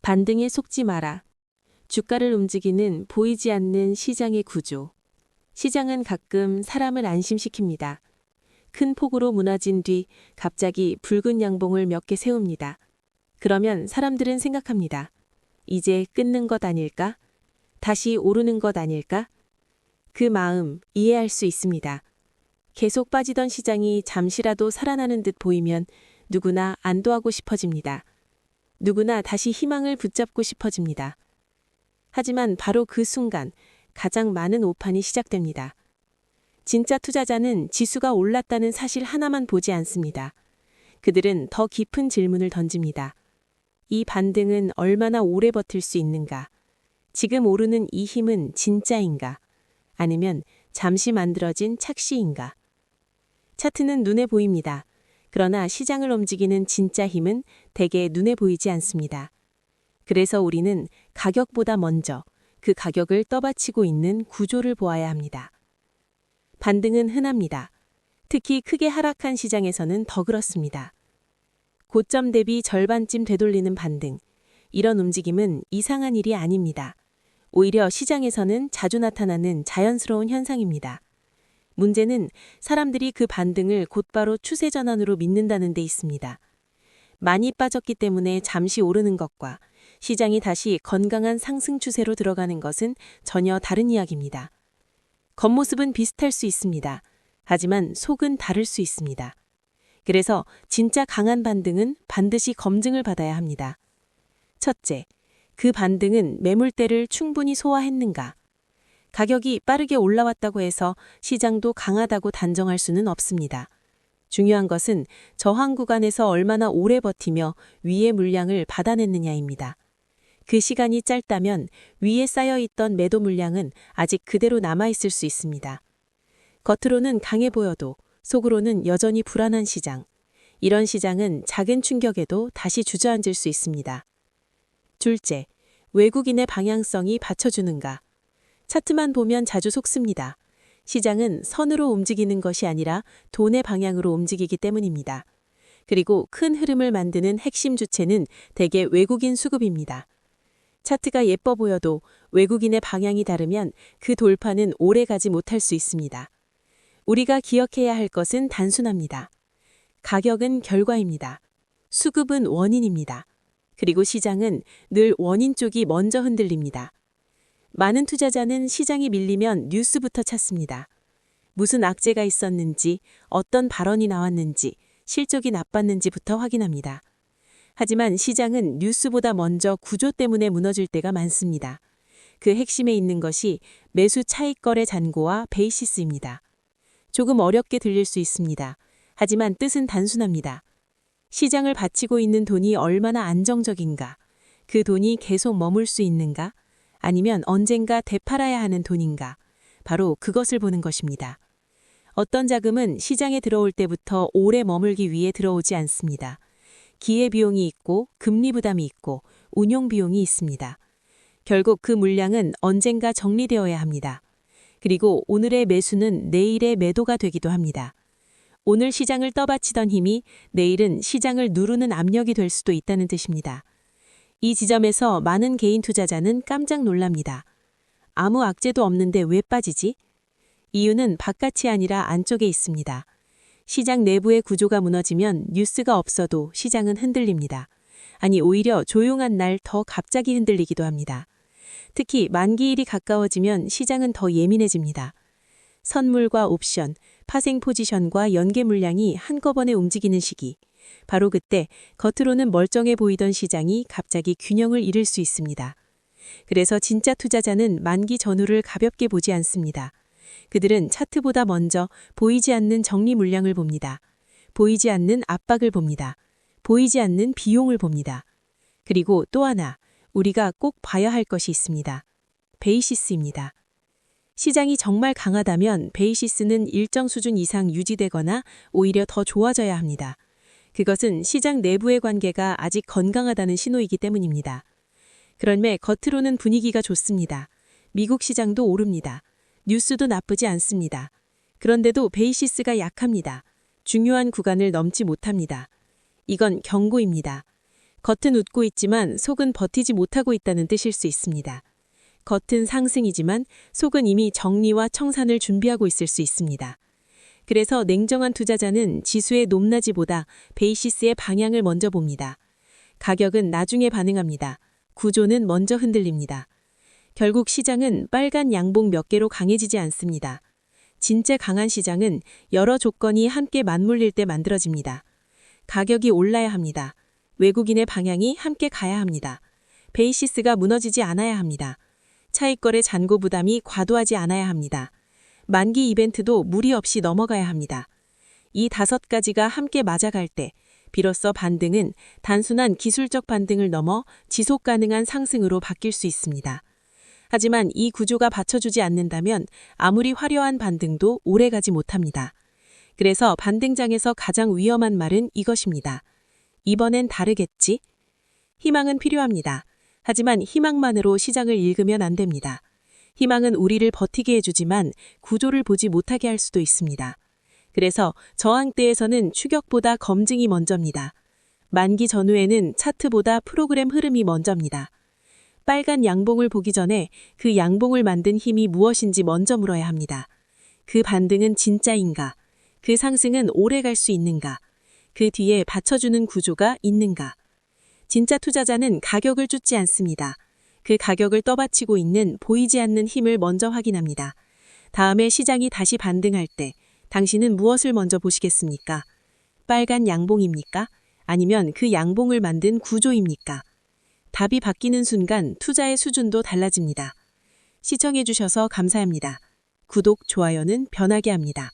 반등에 속지 마라. 주가를 움직이는 보이지 않는 시장의 구조. 시장은 가끔 사람을 안심시킵니다. 큰 폭으로 무너진 뒤 갑자기 붉은 양봉을 몇 개 세웁니다. 그러면 사람들은 생각합니다. 이제 끊는 것 아닐까? 다시 오르는 것 아닐까? 그 마음 이해할 수 있습니다. 계속 빠지던 시장이 잠시라도 살아나는 듯 보이면 누구나 안도하고 싶어집니다. 누구나 다시 희망을 붙잡고 싶어집니다. 하지만 바로 그 순간 가장 많은 오판이 시작됩니다. 진짜 투자자는 지수가 올랐다는 사실 하나만 보지 않습니다. 그들은 더 깊은 질문을 던집니다. 이 반등은 얼마나 오래 버틸 수 있는가? 지금 오르는 이 힘은 진짜인가? 아니면 잠시 만들어진 착시인가? 차트는 눈에 보입니다. 그러나 시장을 움직이는 진짜 힘은 대개 눈에 보이지 않습니다. 그래서 우리는 가격보다 먼저 그 가격을 떠받치고 있는 구조를 보아야 합니다. 반등은 흔합니다. 특히 크게 하락한 시장에서는 더 그렇습니다. 고점 대비 절반쯤 되돌리는 반등. 이런 움직임은 이상한 일이 아닙니다. 오히려 시장에서는 자주 나타나는 자연스러운 현상입니다. 문제는 사람들이 그 반등을 곧바로 추세 전환으로 믿는다는 데 있습니다. 많이 빠졌기 때문에 잠시 오르는 것과 시장이 다시 건강한 상승 추세로 들어가는 것은 전혀 다른 이야기입니다. 겉모습은 비슷할 수 있습니다. 하지만 속은 다를 수 있습니다. 그래서 진짜 강한 반등은 반드시 검증을 받아야 합니다. 첫째, 그 반등은 매물대를 충분히 소화했는가? 가격이 빠르게 올라왔다고 해서 시장도 강하다고 단정할 수는 없습니다. 중요한 것은 저항 구간에서 얼마나 오래 버티며 위의 물량을 받아냈느냐입니다. 그 시간이 짧다면 위에 쌓여있던 매도 물량은 아직 그대로 남아있을 수 있습니다. 겉으로는 강해 보여도 속으로는 여전히 불안한 시장. 이런 시장은 작은 충격에도 다시 주저앉을 수 있습니다. 둘째, 외국인의 방향성이 받쳐주는가? 차트만 보면 자주 속습니다. 시장은 선으로 움직이는 것이 아니라 돈의 방향으로 움직이기 때문입니다. 그리고 큰 흐름을 만드는 핵심 주체는 대개 외국인 수급입니다. 차트가 예뻐 보여도 외국인의 방향이 다르면 그 돌파는 오래 가지 못할 수 있습니다. 우리가 기억해야 할 것은 단순합니다. 가격은 결과입니다. 수급은 원인입니다. 그리고 시장은 늘 원인 쪽이 먼저 흔들립니다. 많은 투자자는 시장이 밀리면 뉴스부터 찾습니다. 무슨 악재가 있었는지, 어떤 발언이 나왔는지, 실적이 나빴는지부터 확인합니다. 하지만 시장은 뉴스보다 먼저 구조 때문에 무너질 때가 많습니다. 그 핵심에 있는 것이 매수 차익 거래 잔고와 베이시스입니다. 조금 어렵게 들릴 수 있습니다. 하지만 뜻은 단순합니다. 시장을 바치고 있는 돈이 얼마나 안정적인가? 그 돈이 계속 머물 수 있는가? 아니면 언젠가 되팔아야 하는 돈인가? 바로 그것을 보는 것입니다. 어떤 자금은 시장에 들어올 때부터 오래 머물기 위해 들어오지 않습니다. 기회비용이 있고 금리 부담이 있고 운용비용이 있습니다. 결국 그 물량은 언젠가 정리되어야 합니다. 그리고 오늘의 매수는 내일의 매도가 되기도 합니다. 오늘 시장을 떠받치던 힘이 내일은 시장을 누르는 압력이 될 수도 있다는 뜻입니다. 이 지점에서 많은 개인 투자자는 깜짝 놀랍니다. 아무 악재도 없는데 왜 빠지지? 이유는 바깥이 아니라 안쪽에 있습니다. 시장 내부의 구조가 무너지면 뉴스가 없어도 시장은 흔들립니다. 아니 오히려 조용한 날 더 갑자기 흔들리기도 합니다. 특히 만기일이 가까워지면 시장은 더 예민해집니다. 선물과 옵션, 파생 포지션과 연계 물량이 한꺼번에 움직이는 시기. 바로 그때 겉으로는 멀쩡해 보이던 시장이 갑자기 균형을 잃을 수 있습니다. 그래서 진짜 투자자는 만기 전후를 가볍게 보지 않습니다. 그들은 차트보다 먼저 보이지 않는 정리 물량을 봅니다. 보이지 않는 압박을 봅니다. 보이지 않는 비용을 봅니다. 그리고 또 하나, 우리가 꼭 봐야 할 것이 있습니다. 베이시스입니다. 시장이 정말 강하다면 베이시스는 일정 수준 이상 유지되거나 오히려 더 좋아져야 합니다. 그것은 시장 내부의 관계가 아직 건강하다는 신호이기 때문입니다. 그런데 겉으로는 분위기가 좋습니다. 미국 시장도 오릅니다. 뉴스도 나쁘지 않습니다. 그런데도 베이시스가 약합니다. 중요한 구간을 넘지 못합니다. 이건 경고입니다. 겉은 웃고 있지만 속은 버티지 못하고 있다는 뜻일 수 있습니다. 겉은 상승이지만 속은 이미 정리와 청산을 준비하고 있을 수 있습니다. 그래서 냉정한 투자자는 지수의 높낮이보다 베이시스의 방향을 먼저 봅니다. 가격은 나중에 반응합니다. 구조는 먼저 흔들립니다. 결국 시장은 빨간 양봉 몇 개로 강해지지 않습니다. 진짜 강한 시장은 여러 조건이 함께 맞물릴 때 만들어집니다. 가격이 올라야 합니다. 외국인의 방향이 함께 가야 합니다. 베이시스가 무너지지 않아야 합니다. 차익거래 잔고 부담이 과도하지 않아야 합니다. 만기 이벤트도 무리 없이 넘어가야 합니다. 이 5가지가 함께 맞아갈 때 비로소 반등은 단순한 기술적 반등을 넘어 지속 가능한 상승으로 바뀔 수 있습니다. 하지만 이 구조가 받쳐주지 않는다면 아무리 화려한 반등도 오래가지 못합니다. 그래서 반등장에서 가장 위험한 말은 이것입니다. 이번엔 다르겠지? 희망은 필요합니다. 하지만 희망만으로 시장을 읽으면 안 됩니다. 희망은 우리를 버티게 해주지만 구조를 보지 못하게 할 수도 있습니다. 그래서 저항대에서는 추격보다 검증이 먼저입니다. 만기 전후에는 차트보다 프로그램 흐름이 먼저입니다. 빨간 양봉을 보기 전에 그 양봉을 만든 힘이 무엇인지 먼저 물어야 합니다. 그 반등은 진짜인가? 그 상승은 오래 갈 수 있는가? 그 뒤에 받쳐주는 구조가 있는가? 진짜 투자자는 가격을 쫓지 않습니다. 그 가격을 떠받치고 있는 보이지 않는 힘을 먼저 확인합니다. 다음에 시장이 다시 반등할 때 당신은 무엇을 먼저 보시겠습니까? 빨간 양봉입니까? 아니면 그 양봉을 만든 구조입니까? 답이 바뀌는 순간 투자의 수준도 달라집니다. 시청해주셔서 감사합니다. 구독, 좋아요는 변하게 합니다.